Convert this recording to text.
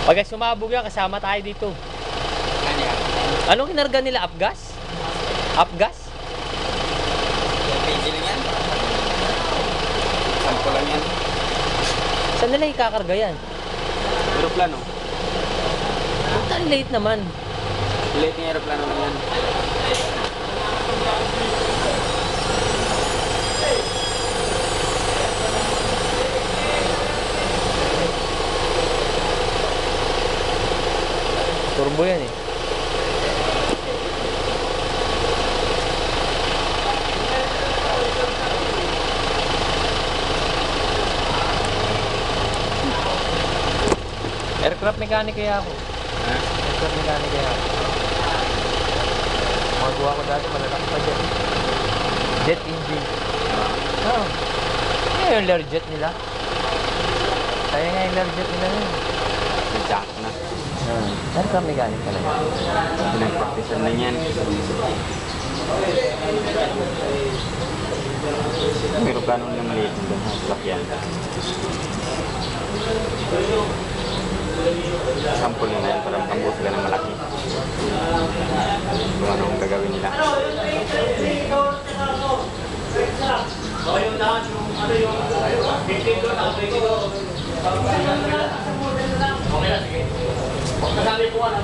Pag sumabog yan, kasama tayo dito. Anong kinarga nila? Upgas? Upgas? LPG lang yan. Sampo lang yan. Saan nila ikakarga yan? Aeroplano. Ang late naman. Late ng aeroplano lang yan. Turbo yan eh. Aircraft mechanic kaya ako. Aircraft mechanic kaya ako. Magawa ko dati, malalaki pa jet. Jet engine. Oo. Yan yung Learjet nila. Kaya nga yung Learjet nila yun. Jack na. Aircraft mechanic pala yun. Pinag-practice na yan. Ang aeroplano na maliit doon sa sasakyan. Sample na yan para makambuo sila ng malaki. Kung ano ang gagawin nila. Okay na, sige. Kasabi ko nga na,